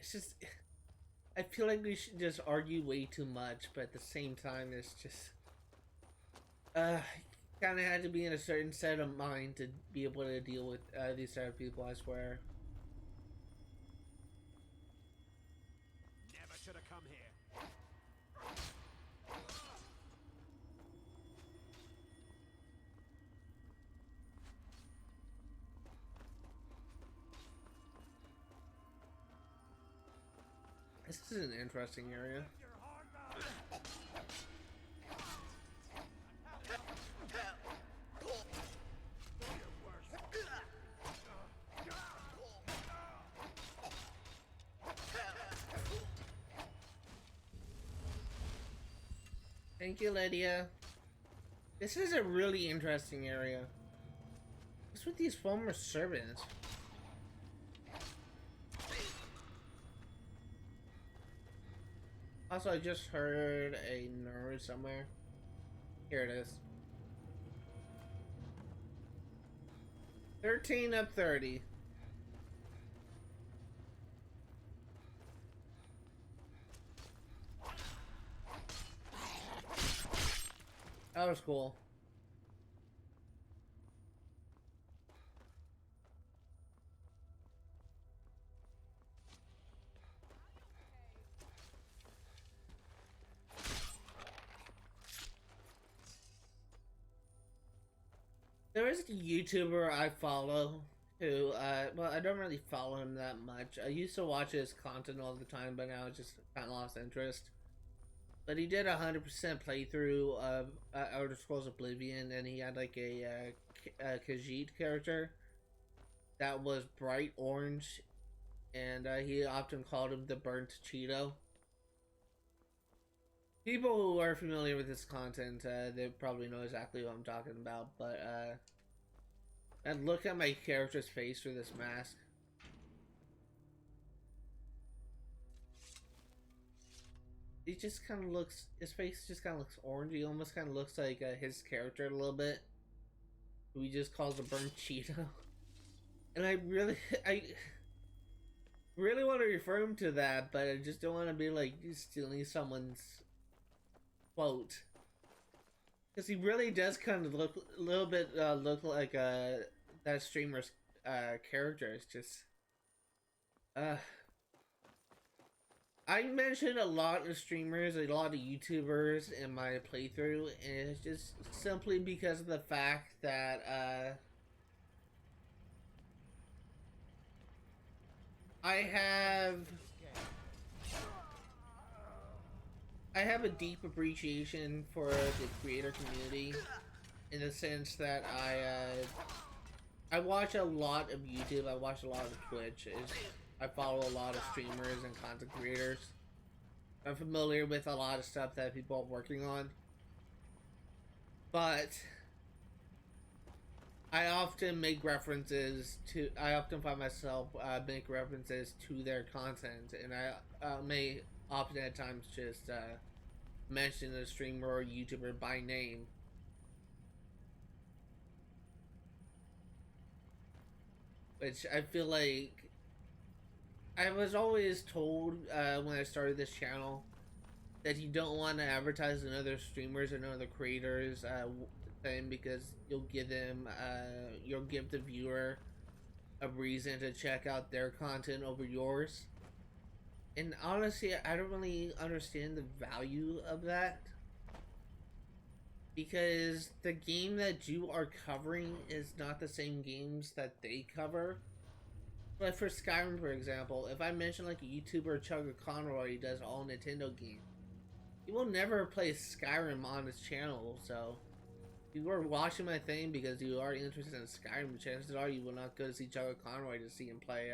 it's just, I feel like we should just argue way too much, but at the same time, it's just, kind of had to be in a certain set of mind to be able to deal with these type of people, I swear. Never should have come here. This is an interesting area. Thank you, Lydia. This is a really interesting area. What's with these former servants? Also, I just heard a nerd somewhere. Here it is. 13 of 30. That was cool. There is a YouTuber I follow who, well, I don't really follow him that much. I used to watch his content all the time, but now I just kind of lost interest. But he did a 100% playthrough of Elder Scrolls Oblivion, and he had like a Khajiit character that was bright orange, and he often called him the Burnt Cheeto. People who are familiar with this content, they probably know exactly what I'm talking about, but, and look at my character's face through this mask. He just kind of looks, his face just kind of looks orange. He almost kind of looks like his character a little bit, who he just calls a burnt Cheeto. And I really want to refer him to that, but I just don't want to be like stealing someone's quote, because he really does kind of look a little bit look like that streamer's character. It's just I mentioned a lot of streamers, a lot of YouTubers in my playthrough, and it's just simply because of the fact that I have a deep appreciation for the creator community, in the sense that I watch a lot of YouTube, I watch a lot of Twitch, I follow a lot of streamers and content creators. I'm familiar with a lot of stuff that people are working on, but I often find myself make references to their content, and I may often at times just mention a streamer or YouTuber by name. Which I feel like I was always told when I started this channel that you don't want to advertise another streamers and other creators thing, because you'll give the viewer a reason to check out their content over yours. And honestly, I don't really understand the value of that, because the game that you are covering is not the same games that they cover. Like for Skyrim, for example, if I mention like a YouTuber, Chugga Conroy, does all Nintendo games, he will never play Skyrim on his channel. So if you are watching my thing because you are interested in Skyrim, chances are you will not go to see Chugga Conroy to see him play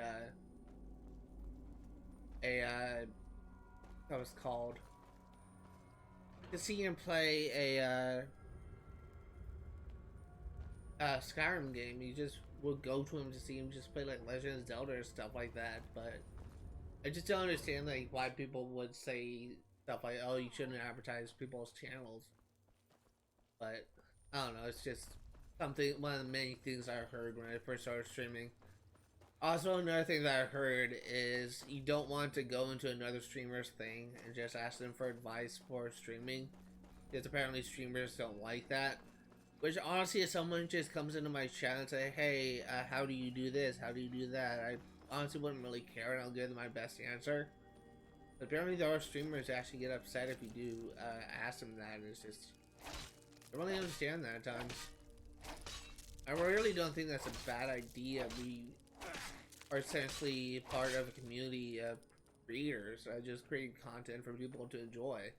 what was called, to see him play a Skyrim game. You just will go to him to see him just play like Legend of Zelda or stuff like that. But I just don't understand like why people would say stuff like, oh, you shouldn't advertise people's channels. But I don't know, it's just something, one of the many things I heard when I first started streaming. Also, another thing that I heard is you don't want to go into another streamer's thing and just ask them for advice for streaming, because apparently streamers don't like that. Which honestly, if someone just comes into my channel and say, "Hey, how do you do this? How do you do that?" I honestly wouldn't really care, and I'll give them my best answer. But apparently, there are streamers that actually get upset if you do ask them that. It's just I don't really understand that at times. I really don't think that's a bad idea. We are essentially part of a community of creators. Just creating content for people to enjoy.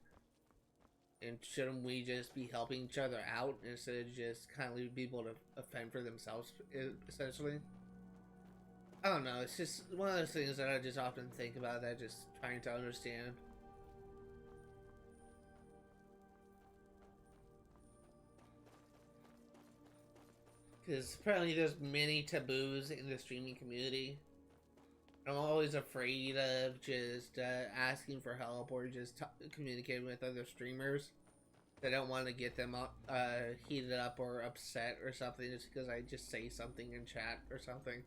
And shouldn't we just be helping each other out instead of just kind of leaving people to offend for themselves, essentially? I don't know, it's just one of those things that I just often think about, that just trying to understand. Because apparently there's many taboos in the streaming community. I'm always afraid of just asking for help or just communicating with other streamers. I don't want to get them heated up or upset or something just because I just say something in chat or something.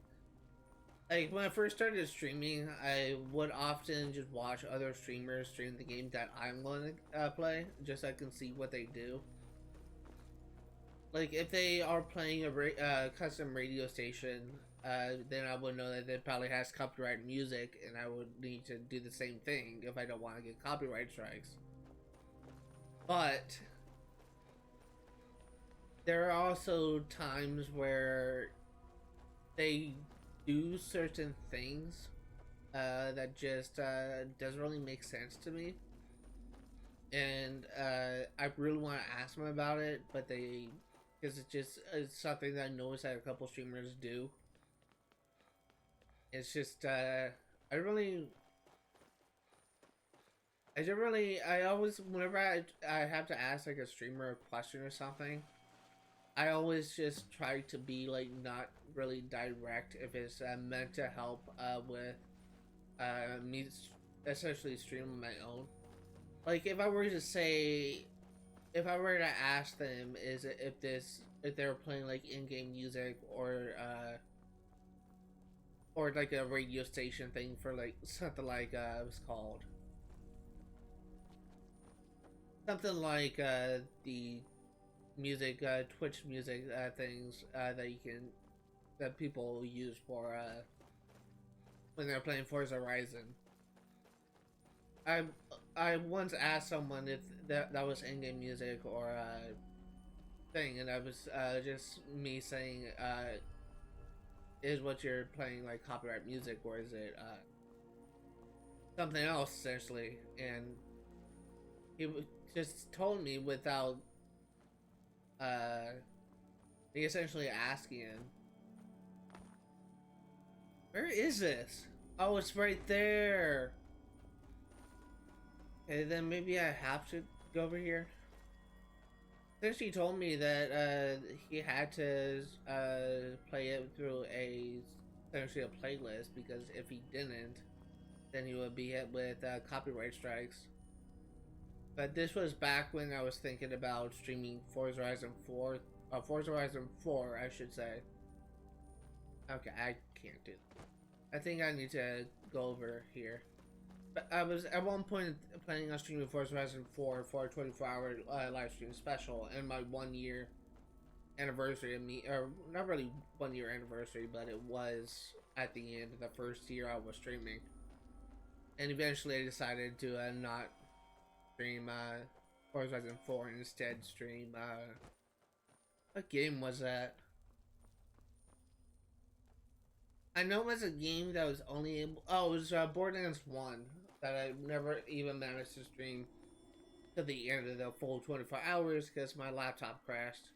Like, when I first started streaming, I would often just watch other streamers stream the game that I'm going to play, just so I can see what they do. Like, if they are playing a custom radio station, then I would know that it probably has copyright music, and I would need to do the same thing if I don't want to get copyright strikes. But there are also times where they do certain things that just doesn't really make sense to me, and I really want to ask them about it, but because it's something that I noticed that a couple streamers do. It's just I always, whenever I have to ask like a streamer a question or something, I always just try to be like not really direct if it's meant to help with me essentially streaming my own. Like, if I were to say, if I were to ask them if they were playing like in-game music or like a radio station thing for like something like what's called something like the music Twitch music things that people use for when they're playing Forza Horizon. I once asked someone if that was in-game music or thing, and that was just me saying, is what you're playing like copyright music, or is it something else, essentially? And he just told me without he essentially asking him, where is this? Oh, it's right there. Okay, then maybe I have to go over here. Since he told me that he had to play it through essentially a playlist, because if he didn't, then he would be hit with copyright strikes. But this was back when I was thinking about streaming Forza Horizon 4, Forza Horizon 4, I should say. Okay, I can't do that. I think I need to go over here. But I was at one point planning on streaming Forza Horizon 4 for a 24-hour live stream special, and my 1-year anniversary of me, or not really 1-year anniversary, but it was at the end of the first year I was streaming. And eventually I decided to not stream Forza Horizon 4 and instead stream what game was that? I know it was a game that was only able, oh, it was Borderlands 1 that I never even managed to stream to the end of the full 24 hours because my laptop crashed.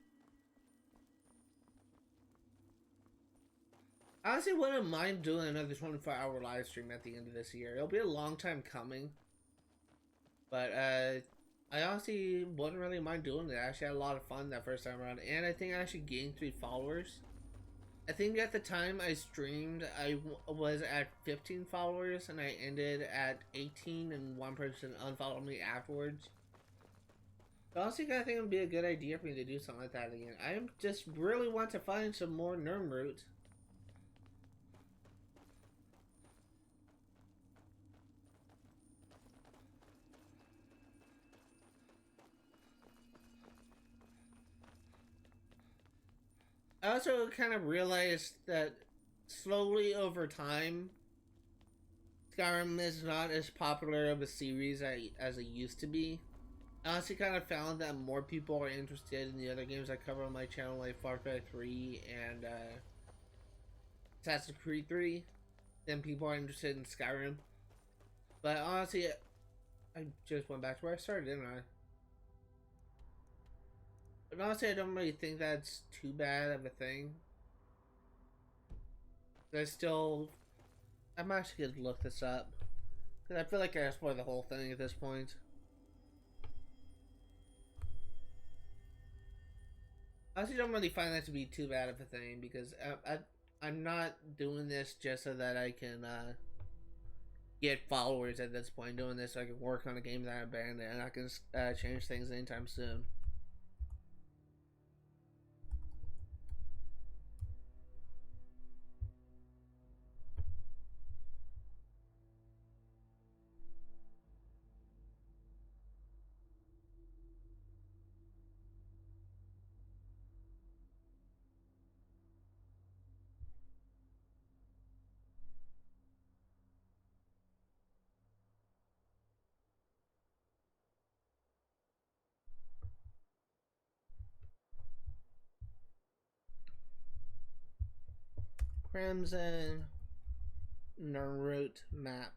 I honestly wouldn't mind doing another 24-hour live stream at the end of this year. It'll be a long time coming, but I honestly wouldn't really mind doing it. I actually had a lot of fun that first time around, and I think I actually gained 3 followers. I think at the time I streamed, I was at 15 followers, and I ended at 18, and one person unfollowed me afterwards. But honestly, I think it would be a good idea for me to do something like that again. I just really want to find some more Nirnroot. I also kind of realized that slowly over time, Skyrim is not as popular of a series as it used to be. I honestly kind of found that more people are interested in the other games I cover on my channel, like Far Cry 3 and Assassin's Creed 3, than people are interested in Skyrim. But honestly, I just went back to where I started, didn't I? But honestly, I don't really think that's too bad of a thing. I'm actually gonna look this up. Because I feel like I explored the whole thing at this point. I actually don't really find that to be too bad of a thing, because I'm not doing this just so that I can get followers at this point. I'm doing this so I can work on a game that I abandoned, and I can change things anytime soon. Crimson Nirnroot map.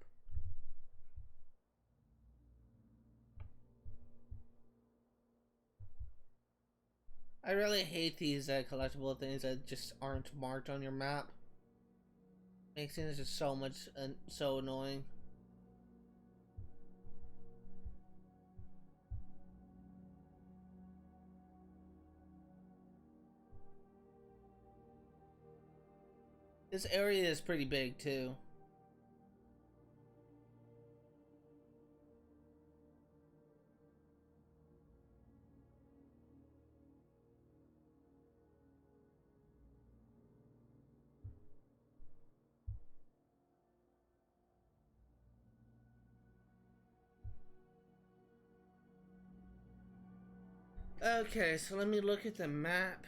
I really hate these collectible things that just aren't marked on your map. Makes things just so annoying. This area is pretty big too. Okay, so let me look at the map.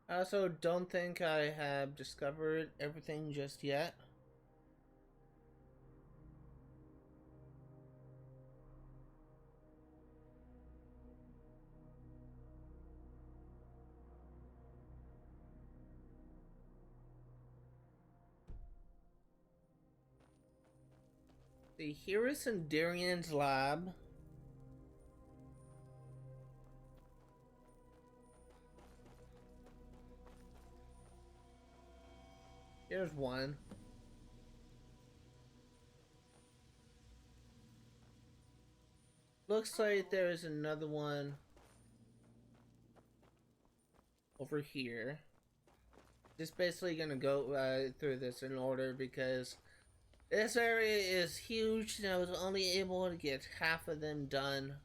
I also don't think I have discovered everything just yet. See, here is Sandarian's lab. Here's one. Looks like there is another one over here. Just basically gonna go through this in order because this area is huge and I was only able to get half of them done.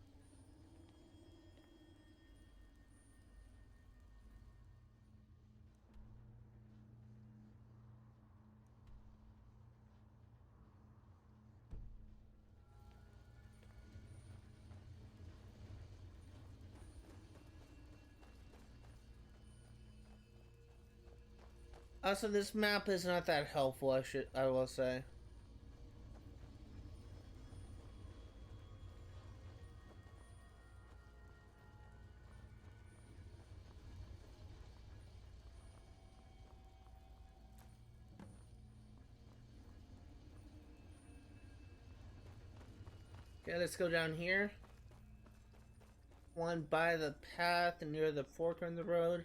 Also, this map is not that helpful, I will say. Okay, let's go down here. One by the path near the fork in the road.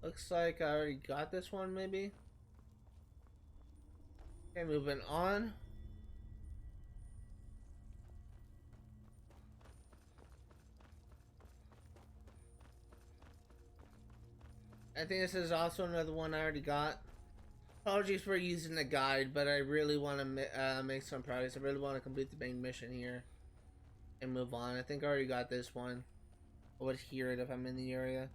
Looks like I already got this one, maybe. Okay, moving on. I think this is also another one I already got. Apologies for using the guide, but I really want to make some progress. I really want to complete the main mission here and move on. I think I already got this one. I would hear it if I'm in the area.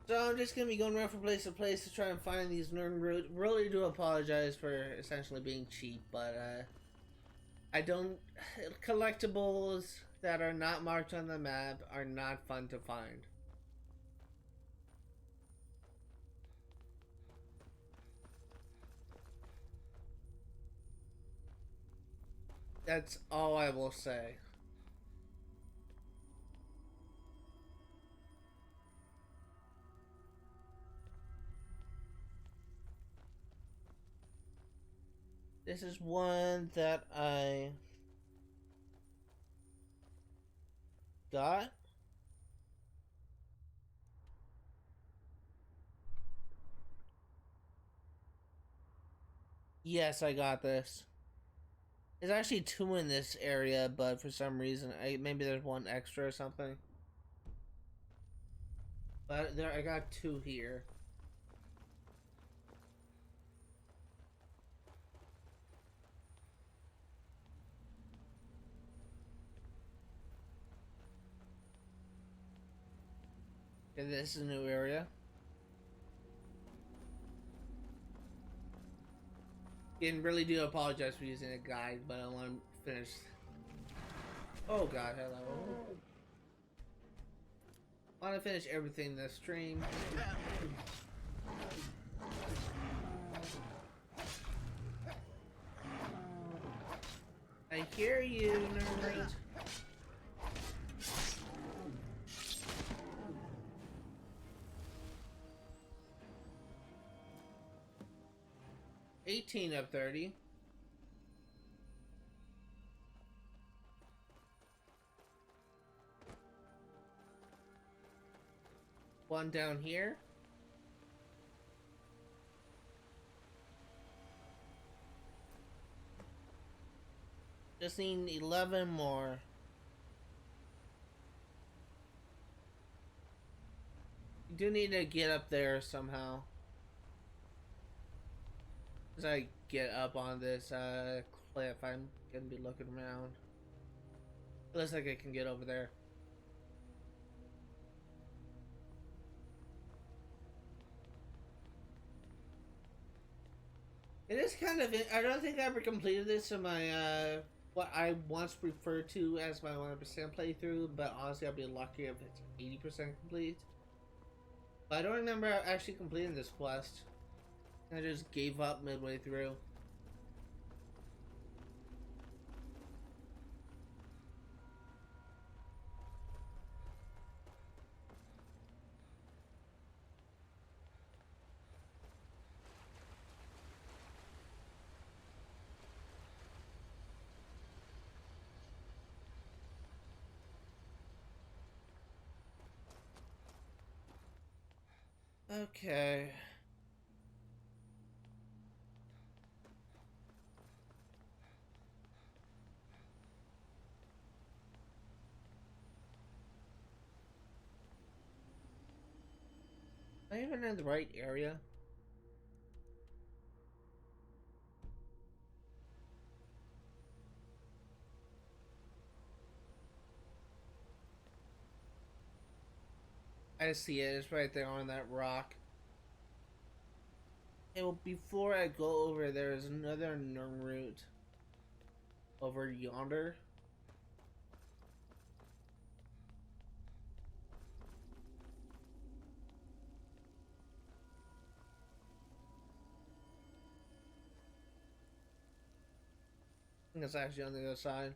So I'm just gonna be going around from place to place to try and find these Nirnroot. Really do apologize for essentially being cheap, but I don't. Collectibles that are not marked on the map are not fun to find. That's all I will say. This is one that I got. Yes, I got this. There's actually two in this area, but for some reason, maybe there's one extra or something. But there, I got two here. And this is a new area. And really do apologize for using a guide, but I want to finish. Oh god, hello. I want to finish everything in this stream. I hear you, Nirnroot. $18 of 30. One down here. Just need 11 more. You do need to get up there somehow. As I get up on this cliff, I'm gonna be looking around. It looks like I can get over there. It is kind of. I don't think I ever completed this in my what I once referred to as my 100% playthrough, but honestly, I'll be lucky if it's 80% complete. But I don't remember actually completing this quest. I just gave up midway through. Okay. Am I even in the right area? I see it. It's right there on that rock. Okay, well, before I go over, there's another Nirnroot over yonder. I think it's actually on the other side.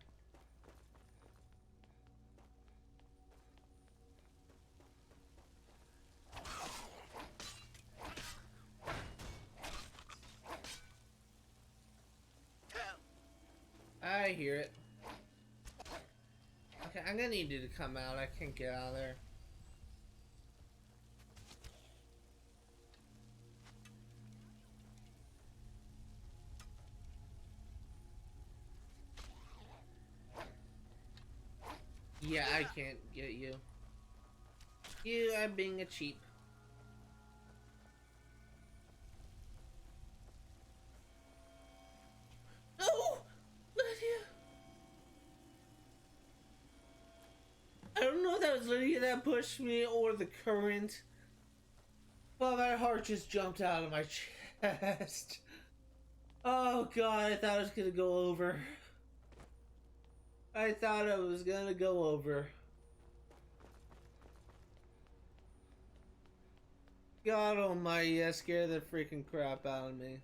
I hear it. Okay, I'm gonna need you to come out. I can't get out of there. Yeah, I can't get you. You are being a cheap. No! Lydia! I don't know if that was Lydia that pushed me or the current. But my heart just jumped out of my chest. Oh god, I thought it was gonna go over. I thought it was gonna go over. God almighty, that scared the freaking crap out of me.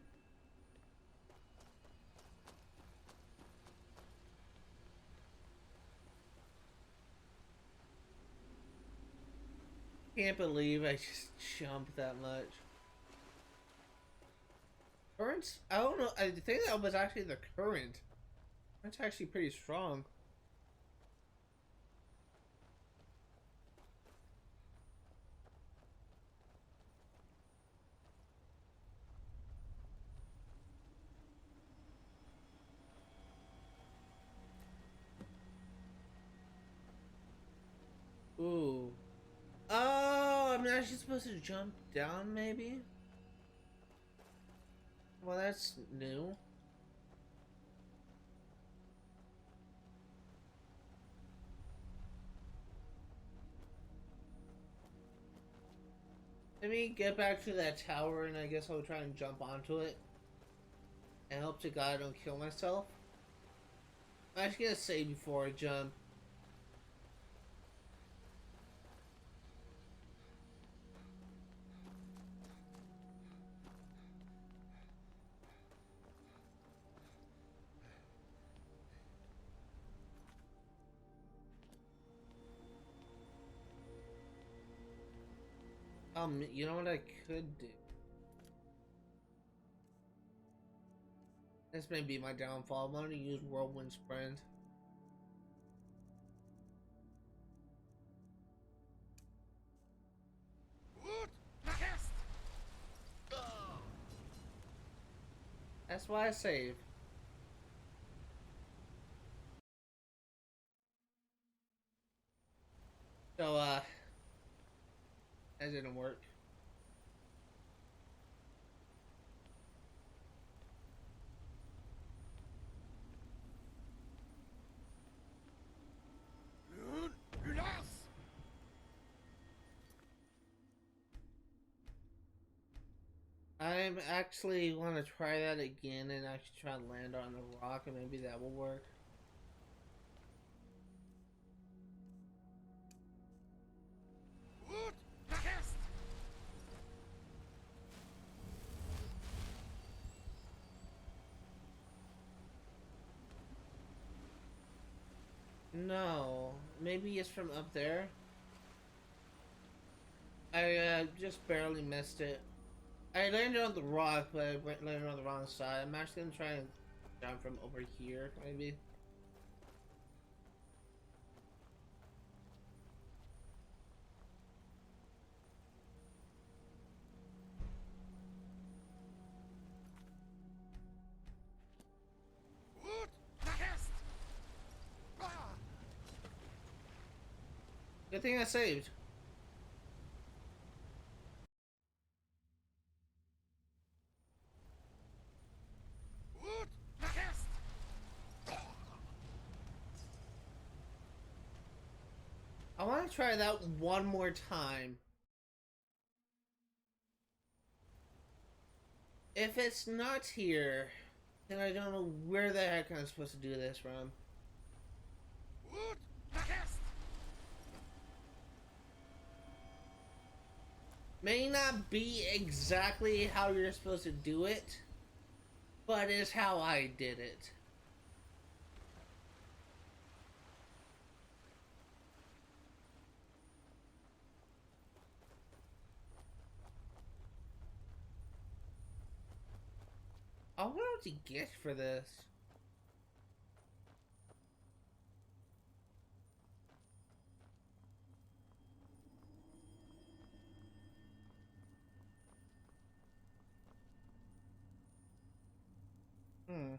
Can't believe I just jumped that much. Currents? I don't know. I think that was actually the current. That's actually pretty strong. Ooh. Oh, I'm actually supposed to jump down, maybe? Well, that's new. Let me get back to that tower and I guess I'll try and jump onto it. And hope to God I don't kill myself. I'm actually gonna save before I jump. You know what I could do? This may be my downfall. I'm gonna use Whirlwind Sprint. That's why I save. So, that didn't work. I'm actually want to try that again and actually try to land on the rock and maybe that will work. No, maybe it's from up there. I just barely missed it. I landed on the rock, but I landed on the wrong side. I'm actually gonna try and jump from over here, maybe. Good thing I saved. I want to try that one more time. If it's not here, then I don't know where the heck I'm supposed to do this from. May not be exactly how you're supposed to do it, but it's how I did it. I wonder what you get for this. Hmm.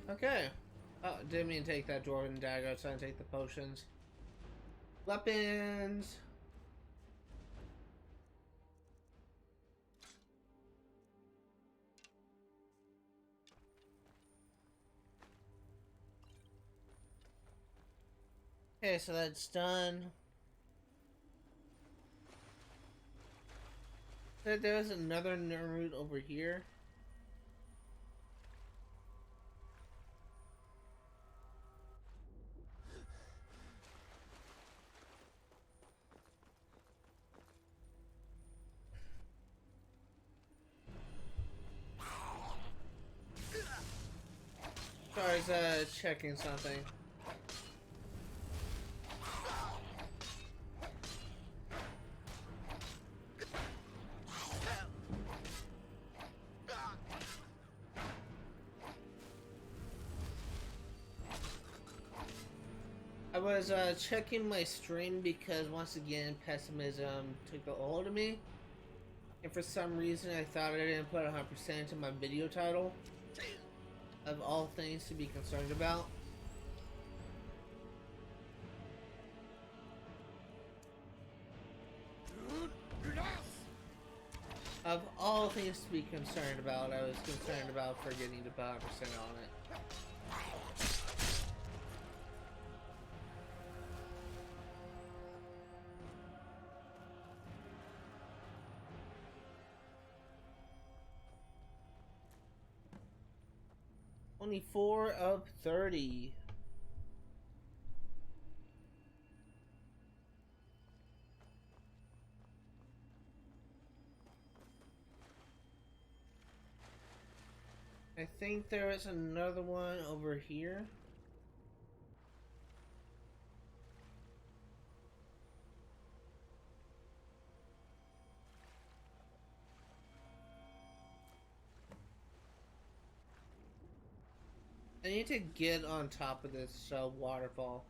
Okay. Oh, didn't mean to take that dwarven dagger. I was trying to take the potions. Weapons. Okay, so that's done. There's another Nirnroot over here. Sorry, I was checking something. I was checking my stream because once again pessimism took a hold of me, and for some reason I thought I didn't put 100% into my video title of all things to be concerned about. Of all things to be concerned about, I was concerned about forgetting to put 100% on it. Only 4 of 30. I think there is another one over here. I need to get on top of this waterfall.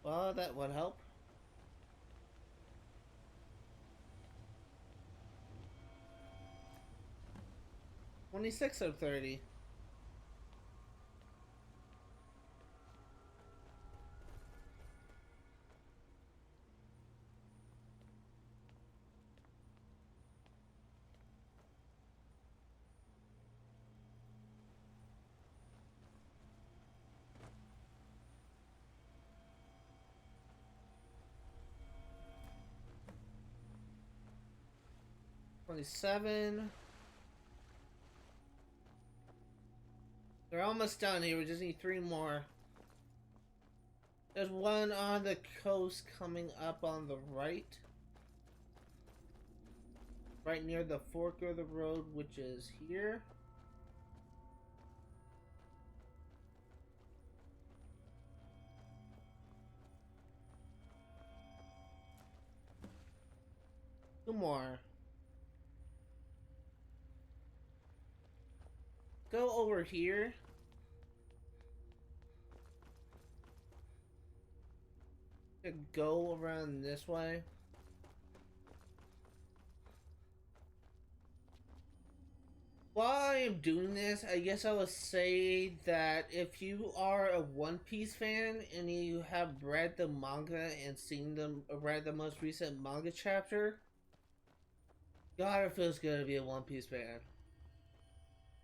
Well, that would help. $26 of 30. $27. They're almost done here. We just need 3 more. There's one on the coast coming up on the right. Right near the fork of the road, which is here. Two more. Go over here. Go around this way. While I am doing this, I guess I would say that if you are a One Piece fan and you have read the manga and read the most recent manga chapter, God, it feels good to be a One Piece fan.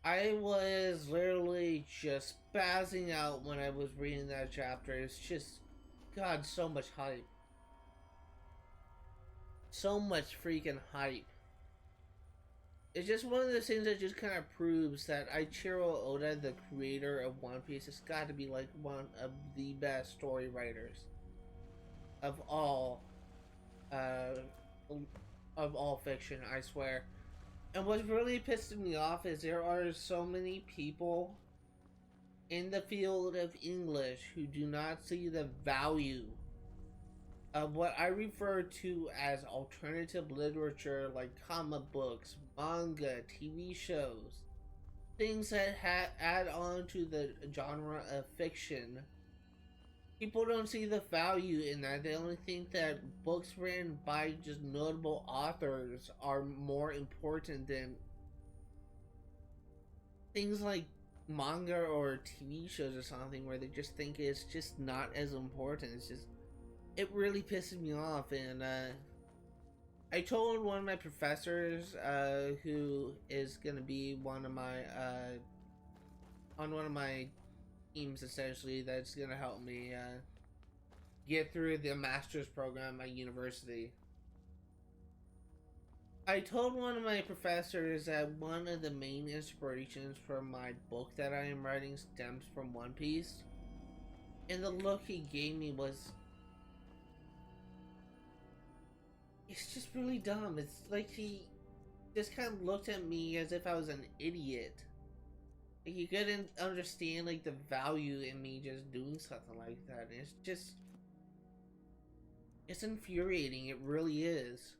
I was literally just spazzing out when I was reading that chapter. It's just, God, so much hype. So much freaking hype. It's just one of those things that just kind of proves that Eiichiro Oda, the creator of One Piece, has got to be like one of the best story writers of all fiction, I swear. And what's really pissing me off is there are so many people in the field of English who do not see the value of what I refer to as alternative literature, like comic books, manga, TV shows, things that add on to the genre of fiction People don't see the value in that. They only think that books written by just notable authors are more important than things like manga or TV shows or something, where they just think it's just not as important. It's just, it really pisses me off. And I told one of my professors, who is gonna be one of my on one of my teams, essentially, that's gonna help me get through the master's program at university. I told one of my professors that one of the main inspirations for my book that I am writing stems from One Piece, and the look he gave me was, it's just really dumb. It's like he just kind of looked at me as if I was an idiot. Like he couldn't understand like the value in me just doing something like that. And it's just, it's infuriating. It really is.